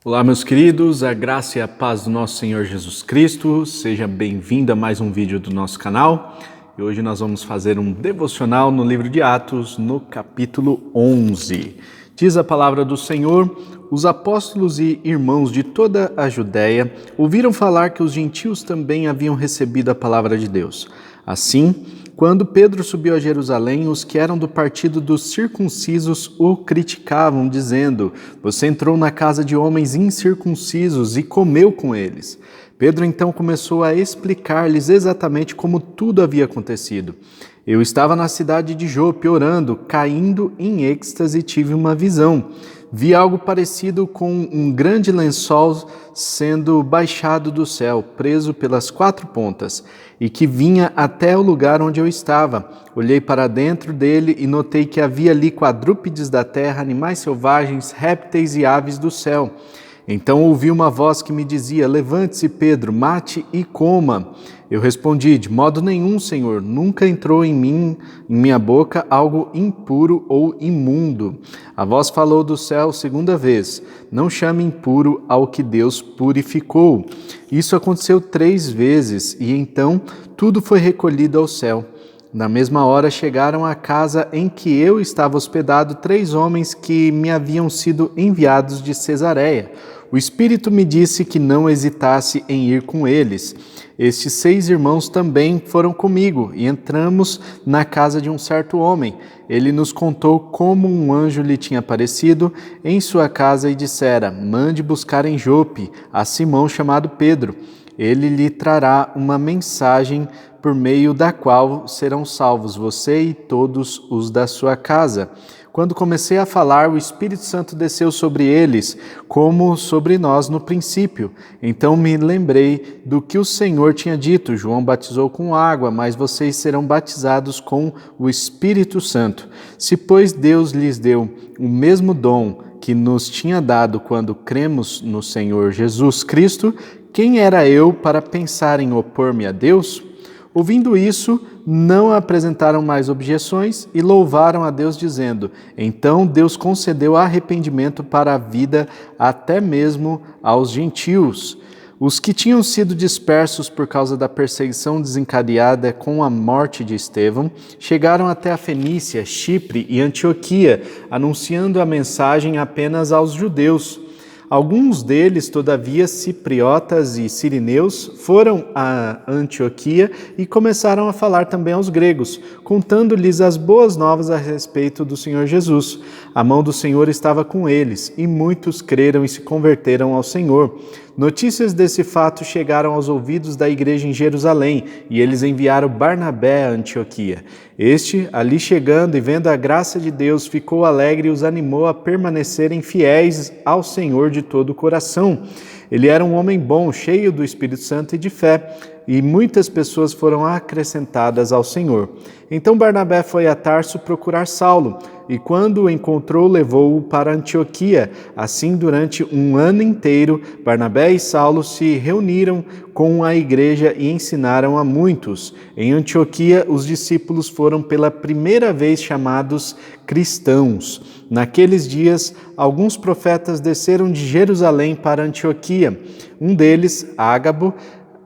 Olá, meus queridos, a graça e a paz do nosso Senhor Jesus Cristo. Seja bem-vindo a mais um vídeo do nosso canal. E hoje nós vamos fazer um devocional no livro de Atos, no capítulo 11. Diz a palavra do Senhor: os apóstolos e irmãos de toda a Judéia ouviram falar que os gentios também haviam recebido a palavra de Deus. Assim, quando Pedro subiu a Jerusalém, os que eram do partido dos circuncisos o criticavam, dizendo: você entrou na casa de homens incircuncisos e comeu com eles. Pedro então começou a explicar-lhes exatamente como tudo havia acontecido. Eu estava na cidade de Jope orando, caindo em êxtase, tive uma visão. Vi algo parecido com um grande lençol sendo baixado do céu, preso pelas quatro pontas, e que vinha até o lugar onde eu estava. Olhei para dentro dele e notei que havia ali quadrúpedes da terra, animais selvagens, répteis e aves do céu. Então ouvi uma voz que me dizia: levante-se, Pedro, mate e coma. Eu respondi: de modo nenhum, Senhor, nunca entrou em minha boca, algo impuro ou imundo. A voz falou do céu segunda vez: não chame impuro ao que Deus purificou. Isso aconteceu 3 vezes e então tudo foi recolhido ao céu. Na mesma hora chegaram à casa em que eu estava hospedado 3 homens que me haviam sido enviados de Cesareia. O Espírito me disse que não hesitasse em ir com eles. Estes 6 irmãos também foram comigo e entramos na casa de um certo homem. Ele nos contou como um anjo lhe tinha aparecido em sua casa e dissera: mande buscar em Jope a Simão chamado Pedro. Ele lhe trará uma mensagem por meio da qual serão salvos você e todos os da sua casa. Quando comecei a falar, o Espírito Santo desceu sobre eles, como sobre nós no princípio. Então me lembrei do que o Senhor tinha dito: João batizou com água, mas vocês serão batizados com o Espírito Santo. Se, pois, Deus lhes deu o mesmo dom que nos tinha dado quando cremos no Senhor Jesus Cristo, quem era eu para pensar em opor-me a Deus? Ouvindo isso, não apresentaram mais objeções e louvaram a Deus, dizendo: então Deus concedeu arrependimento para a vida até mesmo aos gentios. Os que tinham sido dispersos por causa da perseguição desencadeada com a morte de Estevão chegaram até a Fenícia, Chipre e Antioquia, anunciando a mensagem apenas aos judeus. Alguns deles, todavia, cipriotas e sirineus, foram a Antioquia e começaram a falar também aos gregos, contando-lhes as boas novas a respeito do Senhor Jesus. A mão do Senhor estava com eles, e muitos creram e se converteram ao Senhor. Notícias desse fato chegaram aos ouvidos da igreja em Jerusalém, e eles enviaram Barnabé a Antioquia. Este, ali chegando e vendo a graça de Deus, ficou alegre e os animou a permanecerem fiéis ao Senhor de todo o coração. Ele era um homem bom, cheio do Espírito Santo e de fé, e muitas pessoas foram acrescentadas ao Senhor. Então Barnabé foi a Tarso procurar Saulo, e quando o encontrou, levou-o para Antioquia. Assim, durante 1 ano inteiro, Barnabé e Saulo se reuniram com a igreja e ensinaram a muitos. Em Antioquia, os discípulos foram pela primeira vez chamados cristãos. Naqueles dias, alguns profetas desceram de Jerusalém para Antioquia. Um deles, Ágabo,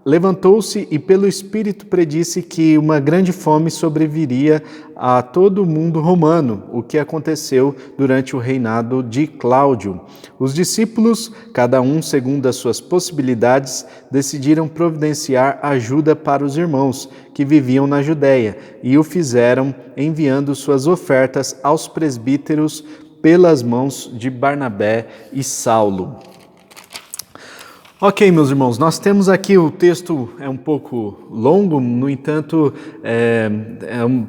levantou-se e pelo Espírito predisse que uma grande fome sobreviria a todo o mundo romano, o que aconteceu durante o reinado de Cláudio. Os discípulos, cada um segundo as suas possibilidades, decidiram providenciar ajuda para os irmãos que viviam na Judéia e o fizeram enviando suas ofertas aos presbíteros pelas mãos de Barnabé e Saulo. Ok, meus irmãos, nós temos aqui, o texto é um pouco longo, no entanto,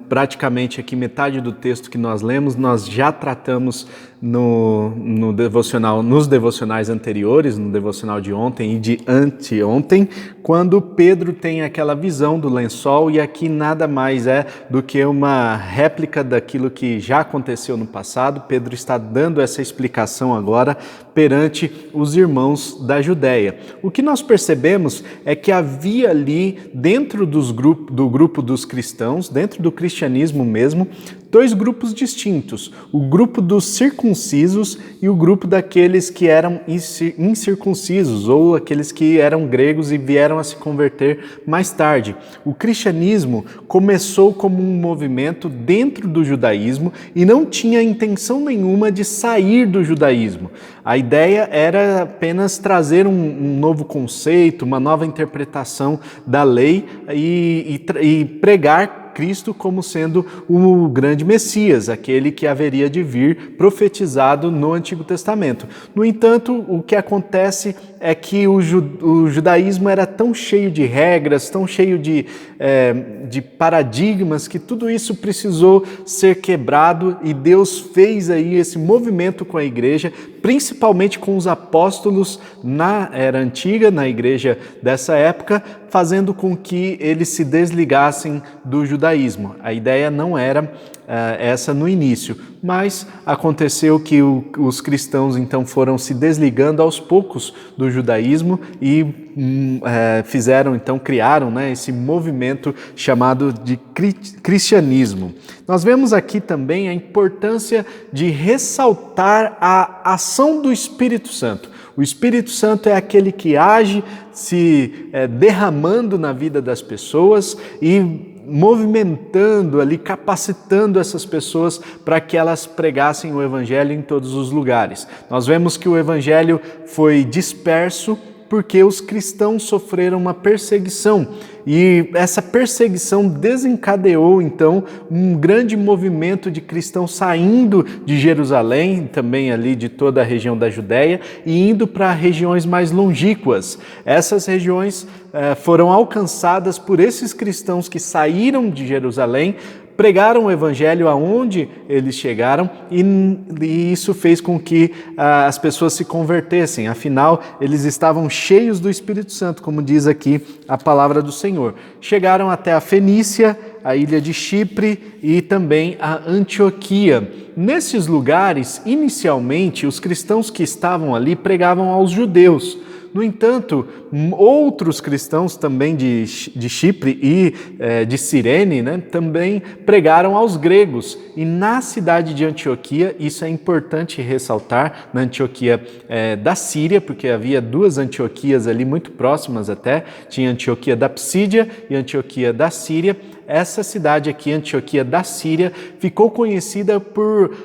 praticamente aqui metade do texto que nós lemos, nós já tratamos no devocional, nos devocionais anteriores, no devocional de ontem e de anteontem, quando Pedro tem aquela visão do lençol, e aqui nada mais é do que uma réplica daquilo que já aconteceu no passado. Pedro está dando essa explicação agora perante os irmãos da Judéia. O que nós percebemos é que havia ali, dentro do grupo dos cristãos, dentro do cristianismo mesmo, dois grupos distintos, o grupo dos circuncisos e o grupo daqueles que eram incircuncisos, ou aqueles que eram gregos e vieram a se converter mais tarde. O cristianismo começou como um movimento dentro do judaísmo e não tinha intenção nenhuma de sair do judaísmo. A ideia era apenas trazer um novo conceito, uma nova interpretação da lei e pregar Cristo como sendo o grande Messias, aquele que haveria de vir profetizado no Antigo Testamento. No entanto, o que acontece é que o judaísmo era tão cheio de regras, tão cheio de paradigmas, que tudo isso precisou ser quebrado e Deus fez aí esse movimento com a igreja, principalmente com os apóstolos na era antiga, na igreja dessa época, fazendo com que eles se desligassem do judaísmo. A ideia não era essa no início, mas aconteceu que os cristãos então foram se desligando aos poucos do judaísmo e criaram, né, esse movimento chamado de cristianismo. Nós vemos aqui também a importância de ressaltar a ação do Espírito Santo. O Espírito Santo é aquele que age se derramando na vida das pessoas e movimentando ali, capacitando essas pessoas para que elas pregassem o Evangelho em todos os lugares. Nós vemos que o Evangelho foi disperso porque os cristãos sofreram uma perseguição e essa perseguição desencadeou então um grande movimento de cristãos saindo de Jerusalém, também ali de toda a região da Judéia, e indo para regiões mais longínquas. Essas regiões foram alcançadas por esses cristãos que saíram de Jerusalém, pregaram o Evangelho aonde eles chegaram e isso fez com que as pessoas se convertessem. Afinal, eles estavam cheios do Espírito Santo, como diz aqui a palavra do Senhor. Chegaram até a Fenícia, a ilha de Chipre e também a Antioquia. Nesses lugares, inicialmente, os cristãos que estavam ali pregavam aos judeus. No entanto, outros cristãos também de Chipre e de Cirene, né, também pregaram aos gregos. E na cidade de Antioquia, isso é importante ressaltar, na Antioquia da Síria, porque havia duas Antioquias ali muito próximas até, tinha Antioquia da Psídia e Antioquia da Síria. Essa cidade aqui, Antioquia da Síria, ficou conhecida por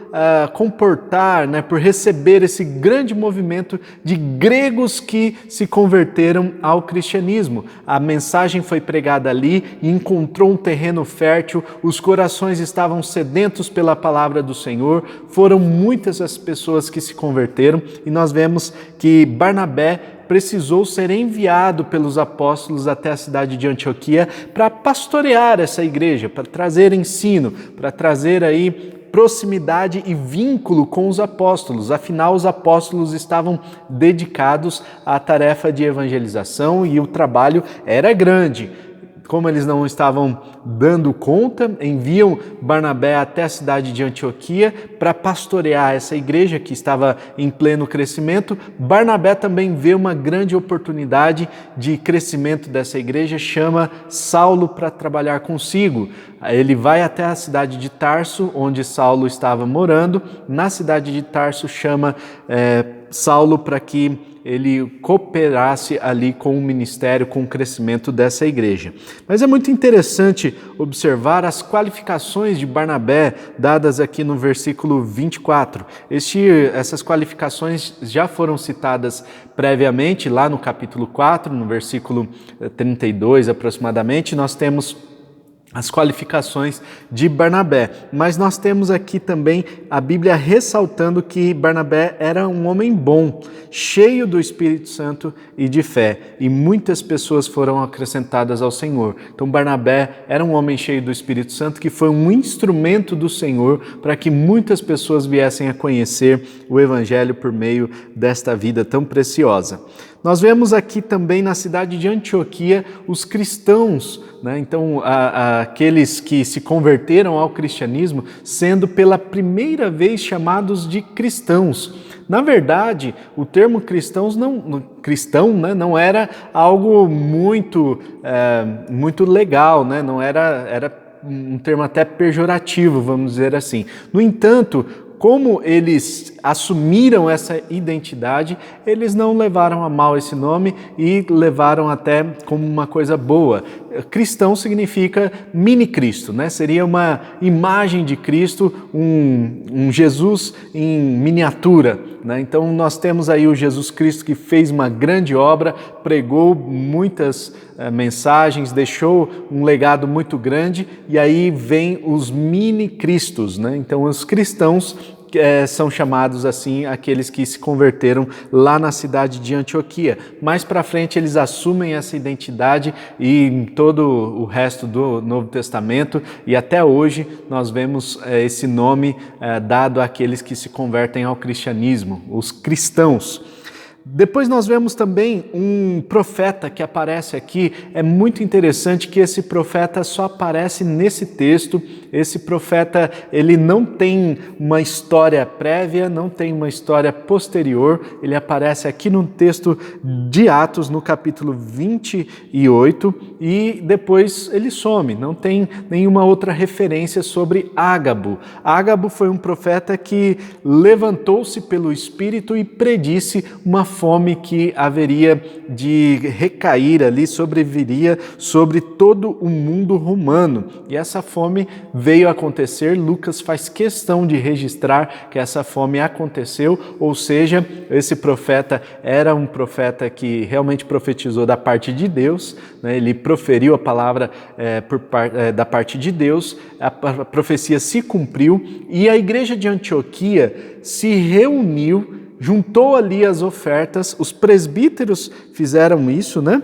comportar, né, por receber esse grande movimento de gregos que se converteram ao cristianismo. A mensagem foi pregada ali e encontrou um terreno fértil, os corações estavam sedentos pela palavra do Senhor, foram muitas as pessoas que se converteram e nós vemos que Barnabé precisou ser enviado pelos apóstolos até a cidade de Antioquia para pastorear essa igreja, para trazer ensino, para trazer aí proximidade e vínculo com os apóstolos. Afinal, os apóstolos estavam dedicados à tarefa de evangelização e o trabalho era grande. Como eles não estavam dando conta, enviam Barnabé até a cidade de Antioquia para pastorear essa igreja que estava em pleno crescimento. Barnabé também vê uma grande oportunidade de crescimento dessa igreja, chama Saulo para trabalhar consigo. Ele vai até a cidade de Tarso, onde Saulo estava morando. Na cidade de Tarso chama Saulo para que ele cooperasse ali com o ministério, com o crescimento dessa igreja. Mas é muito interessante observar as qualificações de Barnabé dadas aqui no versículo 24. Essas qualificações já foram citadas previamente lá no capítulo 4, no versículo 32 aproximadamente. Nós temos as qualificações de Barnabé, mas nós temos aqui também a Bíblia ressaltando que Barnabé era um homem bom, cheio do Espírito Santo e de fé, e muitas pessoas foram acrescentadas ao Senhor. Então Barnabé era um homem cheio do Espírito Santo que foi um instrumento do Senhor para que muitas pessoas viessem a conhecer o Evangelho por meio desta vida tão preciosa. Nós vemos aqui também na cidade de Antioquia os cristãos, né? Então aqueles que se converteram ao cristianismo sendo pela primeira vez chamados de cristãos. Na verdade, o termo cristão não era algo muito legal, né? Não era um termo até pejorativo, vamos dizer assim. No entanto, como eles assumiram essa identidade, eles não levaram a mal esse nome e levaram até como uma coisa boa. Cristão significa mini-Cristo, né? Seria uma imagem de Cristo, um Jesus em miniatura, né? Então nós temos aí o Jesus Cristo que fez uma grande obra, pregou muitas mensagens, deixou um legado muito grande, e aí vem os mini-Cristos, né? Então os cristãos são chamados assim aqueles que se converteram lá na cidade de Antioquia. Mais para frente eles assumem essa identidade e em todo o resto do Novo Testamento, e até hoje nós vemos esse nome dado àqueles que se convertem ao cristianismo, os cristãos. Depois nós vemos também um profeta que aparece aqui. É muito interessante que esse profeta só aparece nesse texto. Esse profeta, ele não tem uma história prévia, não tem uma história posterior. Ele aparece aqui no texto de Atos, no capítulo 28, e depois ele some. Não tem nenhuma outra referência sobre Ágabo. Ágabo foi um profeta que levantou-se pelo Espírito e predisse uma fome que haveria de recair ali, sobreviria sobre todo o mundo romano. E essa fome veio a acontecer. Lucas faz questão de registrar que essa fome aconteceu, ou seja, esse profeta era um profeta que realmente profetizou da parte de Deus, né? Ele proferiu a palavra da parte de Deus, a profecia se cumpriu e a igreja de Antioquia se reuniu, juntou ali as ofertas. Os presbíteros fizeram isso, né?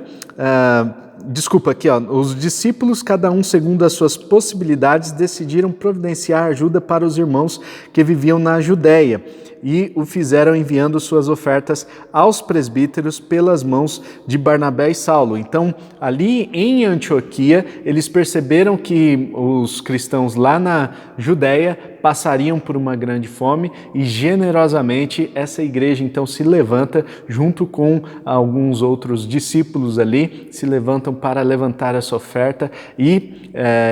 Os discípulos, cada um segundo as suas possibilidades, decidiram providenciar ajuda para os irmãos que viviam na Judéia e o fizeram enviando suas ofertas aos presbíteros pelas mãos de Barnabé e Saulo. Então, ali em Antioquia, eles perceberam que os cristãos lá na Judéia passariam por uma grande fome e generosamente essa igreja então se levanta junto com alguns outros discípulos ali, se levantam para levantar essa oferta e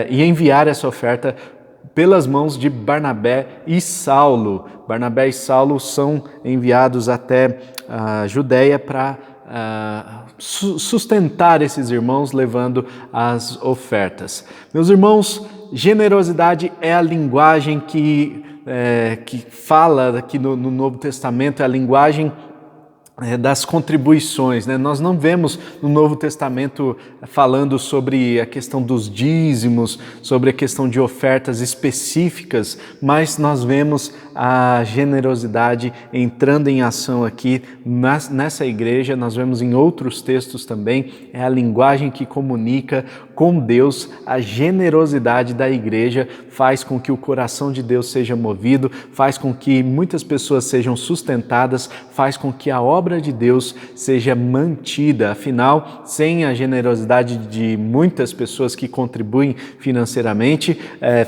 enviar essa oferta pelas mãos de Barnabé e Saulo. Barnabé e Saulo são enviados até a Judéia para sustentar esses irmãos, levando as ofertas. Meus irmãos, generosidade é a linguagem que fala aqui no Novo Testamento, é a linguagem das contribuições, né? Nós não vemos no Novo Testamento falando sobre a questão dos dízimos, sobre a questão de ofertas específicas, mas nós vemos a generosidade entrando em ação aqui nessa igreja. Nós vemos em outros textos também, é a linguagem que comunica com Deus. A generosidade da igreja faz com que o coração de Deus seja movido, faz com que muitas pessoas sejam sustentadas, faz com que a obra de Deus seja mantida. Afinal, sem a generosidade de muitas pessoas que contribuem financeiramente,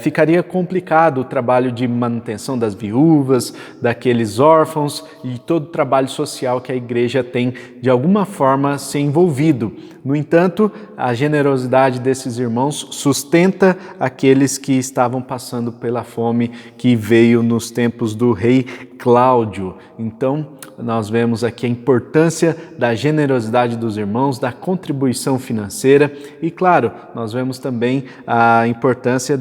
ficaria complicado o trabalho de manutenção das viúvas, daqueles órfãos e todo o trabalho social que a igreja tem de alguma forma se envolvido. No entanto, a generosidade desses irmãos sustenta aqueles que estavam passando pela fome que veio nos tempos do rei Cláudio. Então, nós vemos aqui a importância da generosidade dos irmãos, da contribuição financeira e, claro, nós vemos também a importância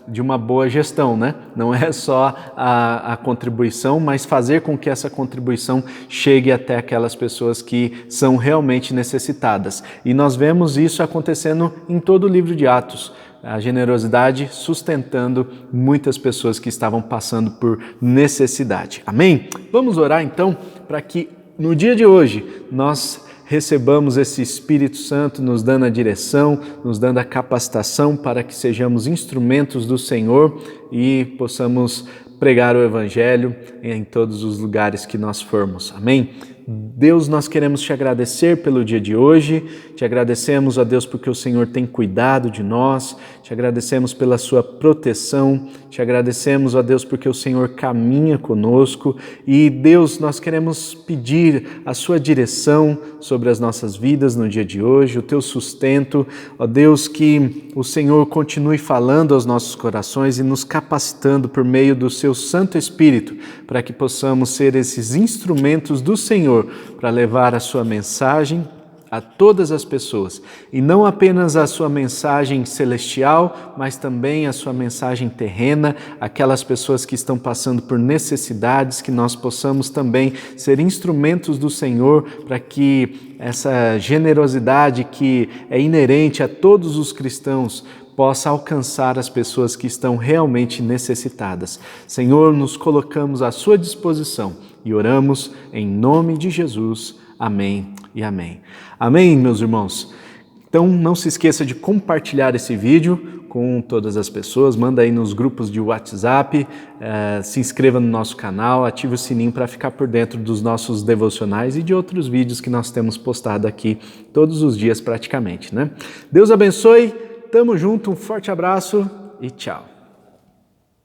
de uma boa gestão, né? Não é só a contribuição, mas fazer com que essa contribuição chegue até aquelas pessoas que são realmente necessitadas. E nós vemos isso acontecendo em todo o livro de Atos. A generosidade sustentando muitas pessoas que estavam passando por necessidade. Amém? Vamos orar então para que no dia de hoje nós recebamos esse Espírito Santo nos dando a direção, nos dando a capacitação para que sejamos instrumentos do Senhor e possamos pregar o Evangelho em todos os lugares que nós formos. Amém? Deus, nós queremos te agradecer pelo dia de hoje, te agradecemos, ó Deus, porque o Senhor tem cuidado de nós, te agradecemos pela sua proteção, te agradecemos, ó Deus, porque o Senhor caminha conosco e, Deus, nós queremos pedir a sua direção sobre as nossas vidas no dia de hoje, o teu sustento, ó Deus, que o Senhor continue falando aos nossos corações e nos capacitando por meio do seu Santo Espírito, para que possamos ser esses instrumentos do Senhor para levar a sua mensagem a todas as pessoas, e não apenas a sua mensagem celestial, mas também a sua mensagem terrena, aquelas pessoas que estão passando por necessidades, que nós possamos também ser instrumentos do Senhor para que essa generosidade que é inerente a todos os cristãos possa alcançar as pessoas que estão realmente necessitadas. Senhor, nos colocamos à sua disposição e oramos em nome de Jesus. Amém e amém. Amém, meus irmãos? Então, não se esqueça de compartilhar esse vídeo com todas as pessoas, manda aí nos grupos de WhatsApp, se inscreva no nosso canal, ative o sininho para ficar por dentro dos nossos devocionais e de outros vídeos que nós temos postado aqui todos os dias praticamente, né? Deus abençoe, tamo junto, um forte abraço e tchau!